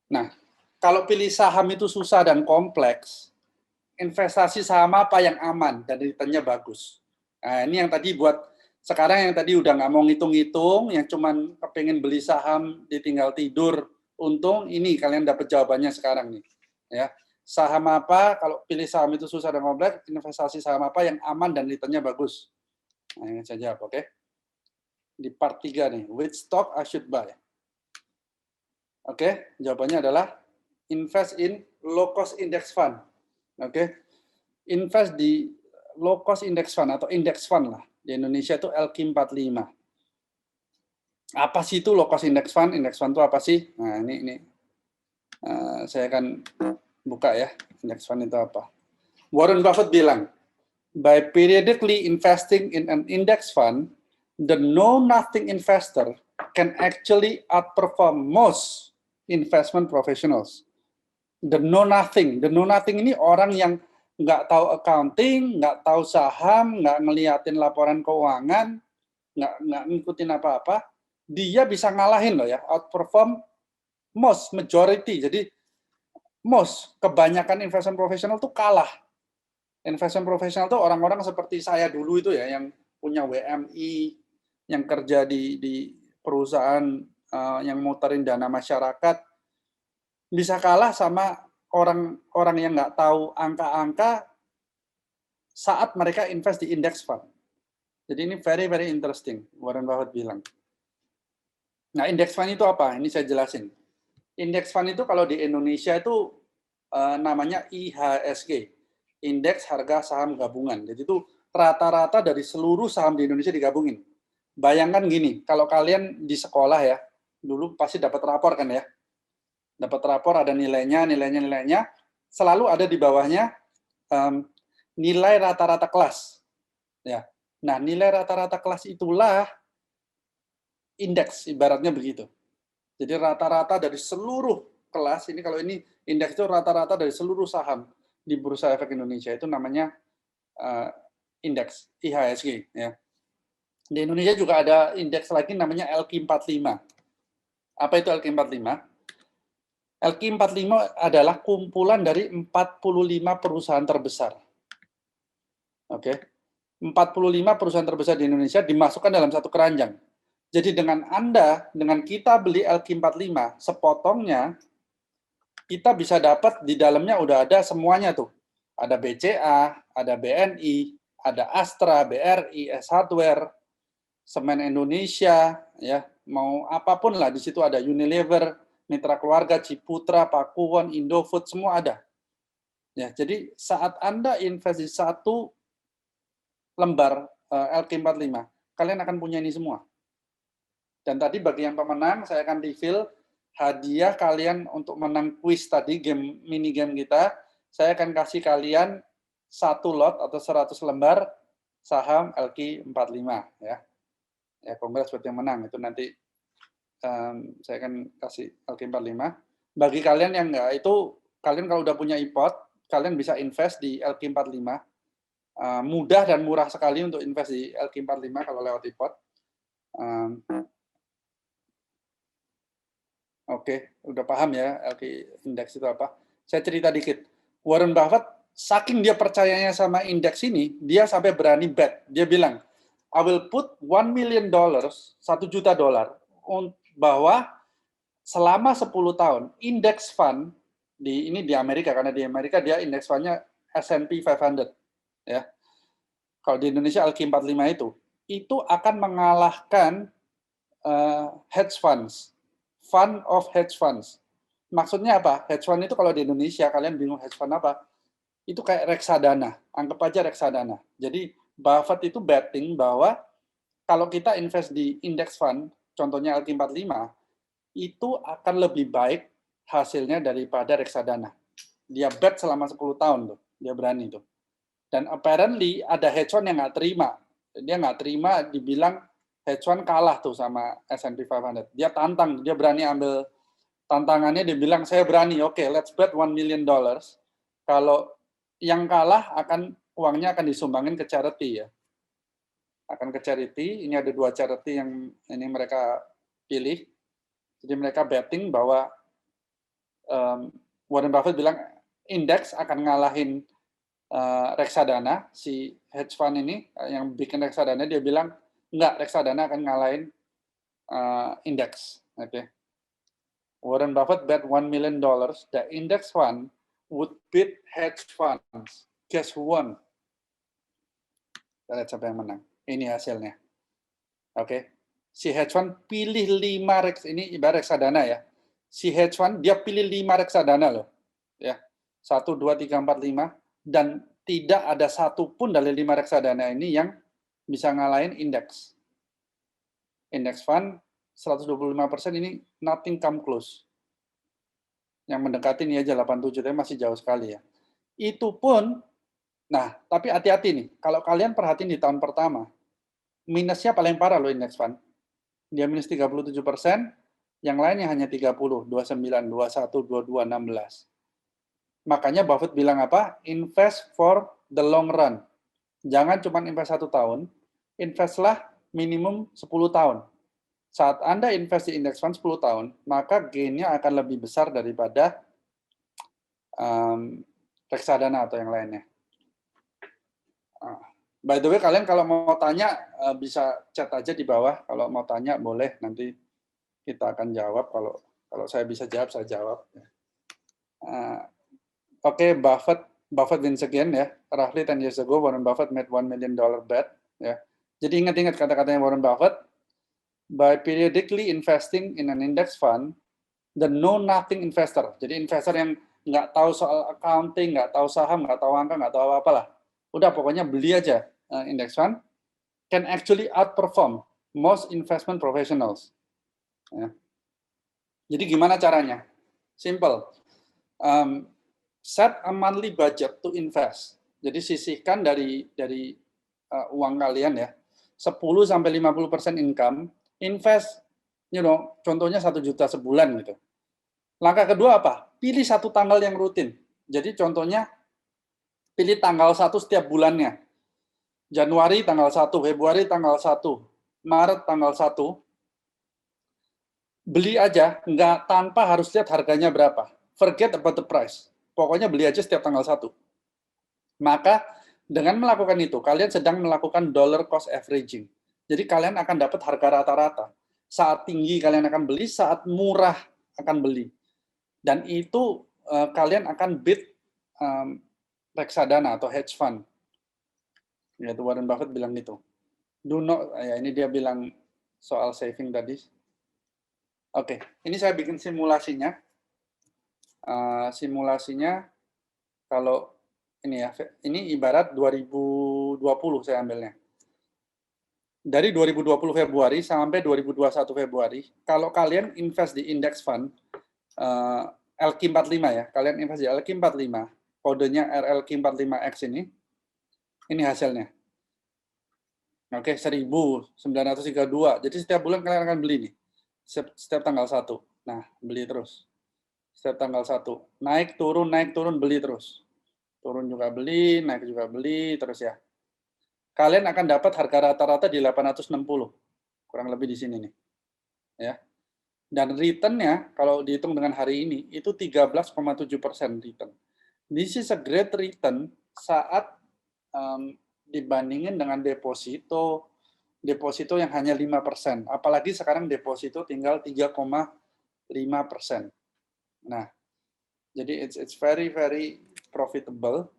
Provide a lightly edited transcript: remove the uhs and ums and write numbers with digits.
Nah, kalau pilih saham itu susah dan kompleks, investasi saham apa yang aman dan returnnya bagus? Nah, ini yang tadi buat sekarang yang tadi udah nggak mau ngitung-ngitung, yang cuman kepengen beli saham ditinggal tidur, untung ini kalian dapat jawabannya sekarang nih. Ya, saham apa, kalau pilih saham itu susah dan kompleks, investasi saham apa yang aman dan returnnya bagus? Nah, ini saya jawab, oke? Di part 3 nih, which stock I should buy? Oke, jawabannya adalah invest in low cost index fund. Oke, invest di low cost index fund atau index fund lah. Di Indonesia itu LQ45. Apa sih itu low cost index fund? Index fund itu apa sih? Nah, ini saya akan buka ya. Index fund itu apa? Warren Buffett bilang, by periodically investing in an index fund, the know-nothing investor can actually outperform most investment professionals. The know-nothing ini orang yang nggak tahu accounting, nggak tahu saham, nggak ngeliatin laporan keuangan, nggak ngikutin apa-apa, dia bisa ngalahin loh ya, outperform most, majority. Jadi most, kebanyakan investment profesional tuh kalah. Investment profesional tuh orang-orang seperti saya dulu itu ya, yang punya WMI, yang kerja di perusahaan yang muterin dana masyarakat, bisa kalah sama orang-orang yang nggak tahu angka-angka saat mereka invest di index fund. Jadi ini very very interesting, Warren Buffett bilang. Nah, index fund itu apa? Ini saya jelasin. Index fund itu kalau di Indonesia itu namanya IHSG, Indeks Harga Saham Gabungan. Jadi itu rata-rata dari seluruh saham di Indonesia digabungin. Bayangkan gini, kalau kalian di sekolah ya, dulu pasti dapat rapor kan ya. Dapat rapor ada nilainya, selalu ada di bawahnya nilai rata-rata kelas. Ya. Nah, nilai rata-rata kelas itulah indeks, ibaratnya begitu. Jadi rata-rata dari seluruh kelas, ini kalau ini indeks itu rata-rata dari seluruh saham di Bursa Efek Indonesia, itu namanya indeks IHSG. Ya. Di Indonesia juga ada indeks lagi namanya LQ45. Apa itu LQ45? LQ45 adalah kumpulan dari 45 perusahaan terbesar. Oke. 45 perusahaan terbesar di Indonesia dimasukkan dalam satu keranjang. Jadi dengan kita beli LQ45, sepotongnya kita bisa dapat di dalamnya udah ada semuanya tuh. Ada BCA, ada BNI, ada Astra, BRI, S Hardware, Semen Indonesia, ya, mau apapun lah di situ ada Unilever, Mitra Keluarga, Ciputra, Pakuwon, Indofood, semua ada. Ya, jadi saat Anda invest di satu lembar LQ45, kalian akan punya ini semua. Dan tadi bagi yang pemenang, saya akan reveal hadiah kalian untuk menang kuis tadi, mini game kita. Saya akan kasih kalian 1 lot atau 100 lembar saham LQ45 ya. Ya, kongres buat yang menang itu nanti saya akan kasih LQ45. Bagi kalian yang enggak, itu kalian kalau udah punya iPod, kalian bisa invest di LQ45. Mudah dan murah sekali untuk invest di LQ45 kalau lewat iPod. Oke, udah paham ya LQ indeks itu apa. Saya cerita dikit. Warren Buffett, saking dia percayanya sama indeks ini, dia sampai berani bet. Dia bilang, I will put $1 million, $1 juta, bahwa selama 10 tahun, indeks fund, ini di Amerika, karena di Amerika dia indeks fundnya S&P 500. Ya. Kalau di Indonesia LQ45 itu akan mengalahkan hedge funds. Fund of hedge funds. Maksudnya apa? Hedge fund itu kalau di Indonesia, kalian bingung hedge fund apa? Itu kayak reksadana. Anggap aja reksadana. Jadi Buffett itu betting bahwa kalau kita invest di index fund, contohnya LQ45, itu akan lebih baik hasilnya daripada reksadana. Dia bet selama 10 tahun tuh. Dia berani tuh. Dan apparently ada hedge fund yang nggak terima. Dia nggak terima dibilang hedge fund kalah tuh sama S&P 500. Dia tantang, dia berani ambil tantangannya, dia bilang saya berani, oke, let's bet $1 million. Kalau yang kalah uangnya akan disumbangin ke charity ya. Akan ke charity, ini ada 2 charity yang ini mereka pilih. Jadi mereka betting bahwa Warren Buffett bilang indeks akan ngalahin reksadana, si hedge fund ini yang bikin reksadana, dia bilang enggak, reksadana akan ngalahin indeks. Okay. Warren Buffett bet $1 million the index fund would beat hedge funds. Guess who won? Kita lihat siapa yang menang. Ini hasilnya. Oke. Si hedge fund pilih 5 ini ibarat reksadana ya. Si hedge fund dia pilih 5 reksadana loh. Ya. 1 2 3 4 5 dan tidak ada satupun dari 5 reksadana ini yang bisa ngalahin indeks. Indeks fund 125% ini nothing come close. Yang mendekati ini aja 87, tapi masih jauh sekali ya. Itu pun, nah tapi hati-hati nih, kalau kalian perhatiin di tahun pertama, minusnya paling parah loh indeks fund. Dia minus 37%, yang lainnya hanya 30, 29, 21, 22, 16. Makanya Buffett bilang apa? Invest for the long run. Jangan cuma invest 1 tahun, investlah minimum 10 tahun. Saat Anda invest di index fund 10 tahun, maka gain-nya akan lebih besar daripada reksadana atau yang lainnya. By the way, kalian kalau mau tanya, bisa chat aja di bawah. Kalau mau tanya, boleh. Nanti kita akan jawab. Kalau saya bisa jawab, saya jawab. Oke, Buffett wins again ya. Roughly 10 years ago, Warren Buffett made $1 million bet. Ya. Jadi ingat-ingat kata-katanya Warren Buffett. By periodically investing in an index fund, the know-nothing investor. Jadi investor yang nggak tahu soal accounting, nggak tahu saham, nggak tahu angka, nggak tahu apa-apa lah. Udah pokoknya beli aja index fund, can actually outperform most investment professionals. Ya. Jadi gimana caranya? Simple. Set a monthly budget to invest. Jadi sisihkan dari uang kalian ya, 10-50% income, invest, contohnya 1 juta sebulan gitu. Langkah kedua apa? Pilih satu tanggal yang rutin. Jadi contohnya, pilih tanggal 1 setiap bulannya. Januari tanggal 1, Februari tanggal 1, Maret tanggal 1. Beli aja, nggak tanpa harus lihat harganya berapa. Forget about the price. Pokoknya beli aja setiap tanggal 1. Maka dengan melakukan itu, kalian sedang melakukan dollar cost averaging. Jadi kalian akan dapat harga rata-rata. Saat tinggi kalian akan beli, saat murah akan beli. Dan itu kalian akan beat reksadana atau hedge fund. Yaitu Warren Buffett bilang gitu. Ya ini dia bilang soal saving tadi. Oke, ini saya bikin simulasinya. Simulasinya kalau ini ya, ini ibarat 2020 saya ambilnya. Dari 2020 Februari sampai 2021 Februari, kalau kalian invest di index fund LQ45 ya, kalian invest di LQ45, kodenya RLQ45X ini hasilnya. Oke, 1932. Jadi setiap bulan kalian akan beli nih. Setiap tanggal 1. Nah, beli terus. Setiap tanggal 1. Naik, turun, beli terus. Turun juga beli, naik juga beli, terus ya. Kalian akan dapat harga rata-rata di 860. Kurang lebih di sini nih. Ya. Dan return-nya, kalau dihitung dengan hari ini, itu 13,7% return. This is a great return saat dibandingin dengan deposito yang hanya 5%. Apalagi sekarang deposito tinggal 3,5%. Nah, jadi it's very, very profitable.